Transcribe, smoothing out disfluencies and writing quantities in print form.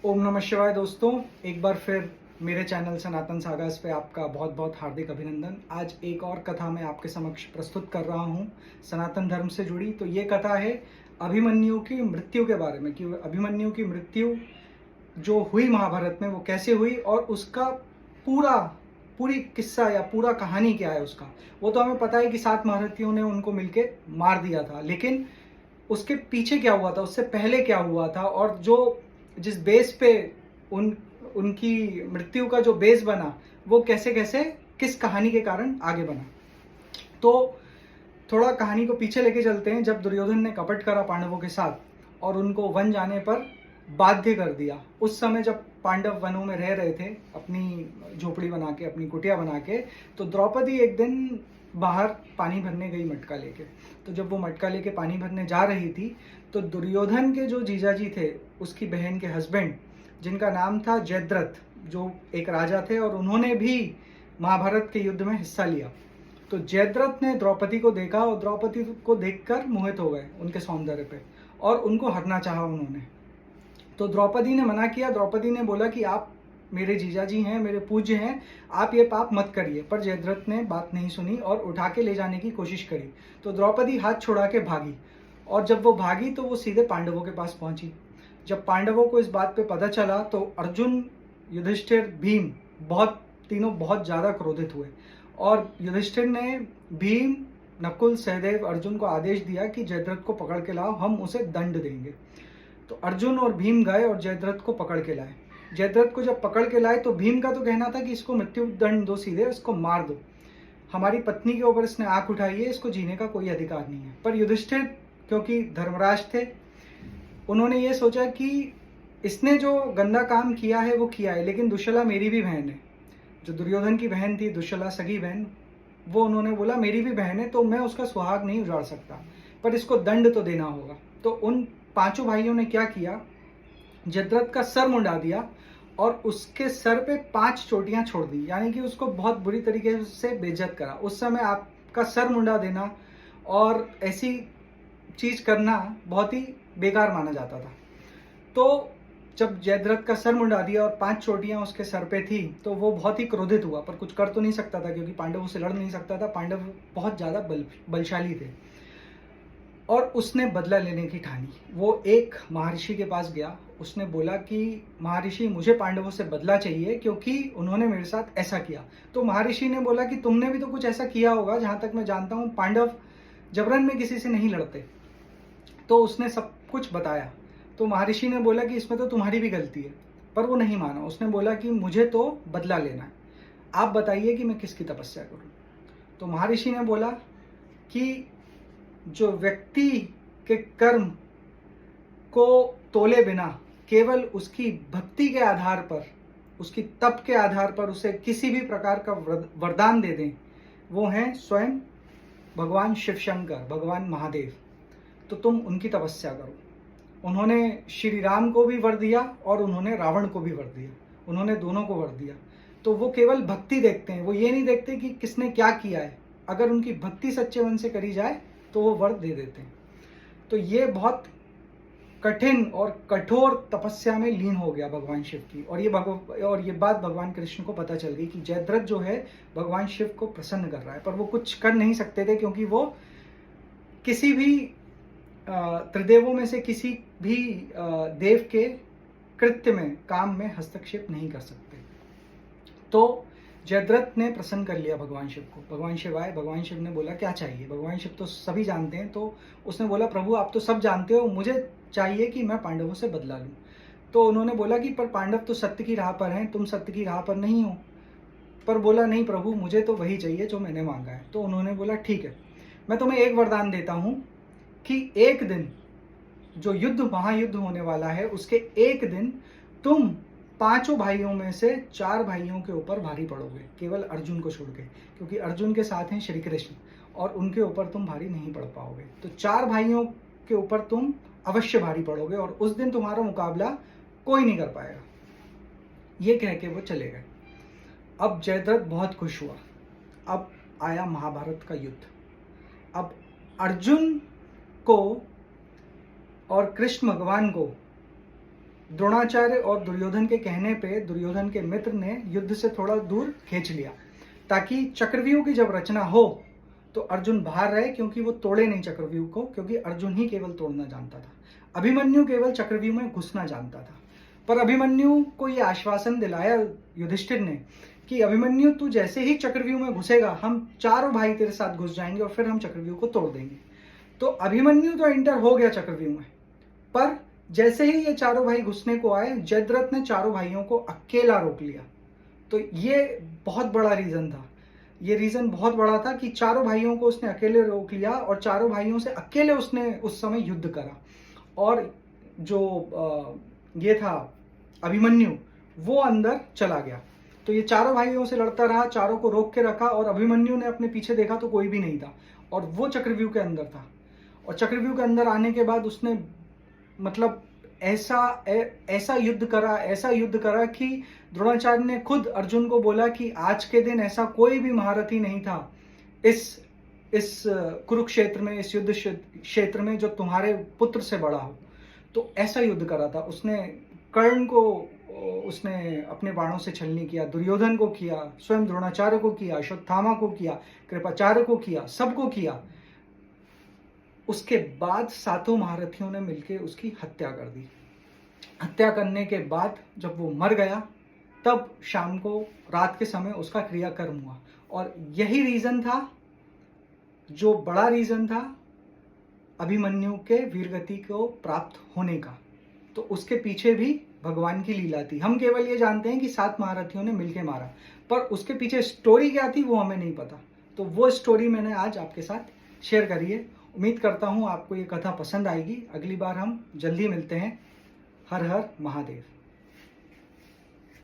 ओम नमः शिवाय दोस्तों, एक बार फिर मेरे चैनल सनातन सागास पे आपका बहुत बहुत हार्दिक अभिनंदन। आज एक और कथा मैं आपके समक्ष प्रस्तुत कर रहा हूँ सनातन धर्म से जुड़ी। तो ये कथा है अभिमन्यु की मृत्यु के बारे में कि अभिमन्यु की मृत्यु जो हुई महाभारत में वो कैसे हुई और उसका पूरी किस्सा या पूरा कहानी क्या है उसका। वो तो हमें पता है कि 7 महारथियों ने उनको मिलके मार दिया था, लेकिन उसके पीछे क्या हुआ था, उससे पहले क्या हुआ था, और जो जिस बेस पे उनकी मृत्यु का जो बेस बना वो कैसे कैसे किस कहानी के कारण आगे बना। तो थोड़ा कहानी को पीछे लेके चलते हैं। जब दुर्योधन ने कपट करा पांडवों के साथ और उनको वन जाने पर बाध्य कर दिया, उस समय जब पांडव वनों में रह रहे थे अपनी झोपड़ी बना के, अपनी कुटिया बना के, तो द्रौपदी एक दिन बाहर पानी भरने गई मटका लेके। तो जब वो मटका लेके पानी भरने जा रही थी तो दुर्योधन के जो जीजाजी थे, उसकी बहन के हस्बैंड, जिनका नाम था जयद्रथ, जो एक राजा थे और उन्होंने भी महाभारत के युद्ध में हिस्सा लिया। तो जयद्रथ ने द्रौपदी को देखा और द्रौपदी को देखकर मोहित हो गए उनके सौंदर्य पे और उनको हरना चाहा उन्होंने। तो द्रौपदी ने मना किया। द्रौपदी ने बोला कि आप मेरे जीजाजी हैं, मेरे पूज्य हैं, आप ये पाप मत करिए। पर जयद्रथ ने बात नहीं सुनी और उठा के ले जाने की कोशिश करी। तो द्रौपदी हाथ छुड़ा के भागी और जब वो भागी तो वो सीधे पांडवों के पास पहुंची। जब पांडवों को इस बात पे पता चला तो अर्जुन, युधिष्ठिर, भीम तीनों बहुत ज्यादा क्रोधित हुए और युधिष्ठिर ने भीम, नकुल, सहदेव, अर्जुन को आदेश दिया कि जयद्रथ को पकड़ के लाओ, हम उसे दंड देंगे। तो अर्जुन और भीम गए और जयद्रथ को पकड़ के लाए। जयद्रथ को जब पकड़ के लाए तो भीम का तो कहना था कि इसको मृत्यु दंड दो, सीधे इसको मार दो, हमारी पत्नी के ऊपर इसने आंख उठाई है, इसको जीने का कोई अधिकार नहीं है। पर युधिष्ठिर, क्योंकि धर्मराज थे, उन्होंने ये सोचा कि इसने जो गंदा काम किया है वो किया है, लेकिन दुश्शला मेरी भी बहन है। जो दुर्योधन की बहन थी, दुश्शला सगी बहन, वो उन्होंने बोला मेरी भी बहन है तो मैं उसका सुहाग नहीं उजाड़ सकता, पर इसको दंड तो देना होगा। तो उन 5 भाइयों ने क्या किया, जयद्रथ का सर मुंडा दिया और उसके सर पे 5 चोटियां छोड़ दी, यानी कि उसको बहुत बुरी तरीके से बेइज्जत करा। उस समय आपका सर मुंडा देना और ऐसी चीज करना बहुत ही बेकार माना जाता था। तो जब जयद्रथ का सर मुंडा दिया और 5 चोटियां उसके सर पे थी तो वो बहुत ही क्रोधित हुआ, पर कुछ कर तो नहीं सकता था क्योंकि पांडवों से लड़ नहीं सकता था। पांडव बहुत ज्यादा बलशाली थे और उसने बदला लेने की ठानी। वो एक महर्षि के पास गया, उसने बोला कि महर्षि, मुझे पांडवों से बदला चाहिए क्योंकि उन्होंने मेरे साथ ऐसा किया। तो महर्षि ने बोला कि तुमने भी तो कुछ ऐसा किया होगा, जहां तक मैं जानता हूं पांडव जबरन में किसी से नहीं लड़ते। तो उसने सब कुछ बताया। तो महर्षि ने बोला कि इसमें तो तुम्हारी भी गलती है, पर वो नहीं माना। उसने बोला कि मुझे तो बदला लेना है, आप बताइए कि मैं किसकी तपस्या करूं। तो महर्षि ने बोला कि जो व्यक्ति के कर्म को तोले बिना केवल उसकी भक्ति के आधार पर, उसकी तप के आधार पर उसे किसी भी प्रकार का वरदान दे दें, वो हैं स्वयं भगवान शिव शंकर, भगवान महादेव। तो तुम उनकी तपस्या करो। उन्होंने श्री राम को भी वर दिया और उन्होंने रावण को भी वर दिया, उन्होंने दोनों को वर दिया। तो वो केवल भक्ति देखते हैं, वो ये नहीं देखते कि किसने क्या किया है। अगर उनकी भक्ति सच्चे मन से करी जाए तो वो वर दे देते हैं। तो ये बहुत कठिन और कठोर तपस्या में लीन हो गया भगवान शिव की, और ये बात भगवान कृष्ण को पता चल गई कि जयद्रथ जो है भगवान शिव को प्रसन्न कर रहा है, पर वो कुछ कर नहीं सकते थे क्योंकि वो किसी भी त्रिदेवों में से किसी भी देव के कृत्य में, काम में हस्तक्षेप नहीं कर सकते। तो जयद्रथ ने प्रसन्न कर लिया भगवान शिव को। भगवान शिव आए, भगवान शिव ने बोला क्या चाहिए। भगवान शिव तो सभी जानते हैं। तो उसने बोला प्रभु आप तो सब जानते हो, मुझे चाहिए कि मैं पांडवों से बदला लूं। तो उन्होंने बोला कि पर पांडव तो सत्य की राह पर हैं, तुम सत्य की राह पर नहीं हो। पर बोला नहीं प्रभु, मुझे तो वही चाहिए जो मैंने मांगा है। तो उन्होंने बोला ठीक है, मैं तुम्हें एक वरदान देता हूं कि एक दिन जो महायुद्ध होने वाला है, उसके एक दिन तुम 5 भाइयों में से 4 भाइयों के ऊपर भारी पड़ोगे, केवल अर्जुन को छोड़ के, क्योंकि अर्जुन के साथ हैं श्री कृष्ण और उनके ऊपर तुम भारी नहीं पड़ पाओगे। तो 4 भाइयों के ऊपर तुम अवश्य भारी पड़ोगे और उस दिन तुम्हारा मुकाबला कोई नहीं कर पाएगा। ये कह के वो चले गए। अब जयद्रथ बहुत खुश हुआ। अब आया महाभारत का युद्ध। अब अर्जुन को और कृष्ण भगवान को द्रोणाचार्य और दुर्योधन के कहने पे दुर्योधन के मित्र ने युद्ध से थोड़ा दूर खींच लिया, ताकि चक्रव्यूह की जब रचना हो तो अर्जुन बाहर रहे, क्योंकि वो तोड़े नहीं चक्रव्यूह को, क्योंकि अर्जुन ही केवल तोड़ना जानता था। अभिमन्यु केवल चक्रव्यूह में घुसना जानता था। पर अभिमन्यु को ये आश्वासन दिलाया युधिष्ठिर ने कि अभिमन्यु तू जैसे ही चक्रव्यूह में घुसेगा, हम चारों भाई तेरे साथ घुस जाएंगे और फिर हम चक्रव्यूह को तोड़ देंगे। तो अभिमन्यु तो एंटर हो गया चक्रव्यूह में, पर जैसे ही ये चारों भाई घुसने को आए, जयद्रथ ने चारों भाइयों को अकेला रोक लिया। तो ये बहुत बड़ा रीजन था, ये रीजन बहुत बड़ा था कि चारों भाइयों को उसने अकेले रोक लिया और चारों भाइयों से अकेले उसने उस समय युद्ध करा। और जो ये था अभिमन्यु, वो अंदर चला गया। तो ये चारों भाइयों से लड़ता रहा, चारों को रोक के रखा, और अभिमन्यु ने अपने पीछे देखा तो कोई भी नहीं था, और वो चक्रव्यूह के अंदर था। और चक्रव्यूह के अंदर आने के बाद उसने मतलब ऐसा युद्ध करा कि द्रोणाचार्य ने खुद अर्जुन को बोला कि आज के दिन ऐसा कोई भी महारथी नहीं था इस कुरुक्षेत्र में, इस युद्ध क्षेत्र में, जो तुम्हारे पुत्र से बड़ा हो। तो ऐसा युद्ध करा था उसने। कर्ण को उसने अपने बाणों से छलनी किया, दुर्योधन को किया, स्वयं द्रोणाचार्य को किया, अश्वत्थामा को किया, कृपाचार्य को किया, सबको किया। उसके बाद सातों महारथियों ने मिलकर उसकी हत्या कर दी। हत्या करने के बाद जब वो मर गया, तब शाम को, रात के समय उसका क्रियाकर्म हुआ। और यही रीजन था, जो बड़ा रीजन था अभिमन्यु के वीरगति को प्राप्त होने का। तो उसके पीछे भी भगवान की लीला थी। हम केवल ये जानते हैं कि 7 महारथियों ने मिलकर मारा, पर उसके पीछे स्टोरी क्या थी वो हमें नहीं पता। तो वो स्टोरी मैंने आज आपके साथ शेयर करी है। उम्मीद करता हूँ आपको ये कथा पसंद आएगी। अगली बार हम जल्दी मिलते हैं। हर हर महादेव।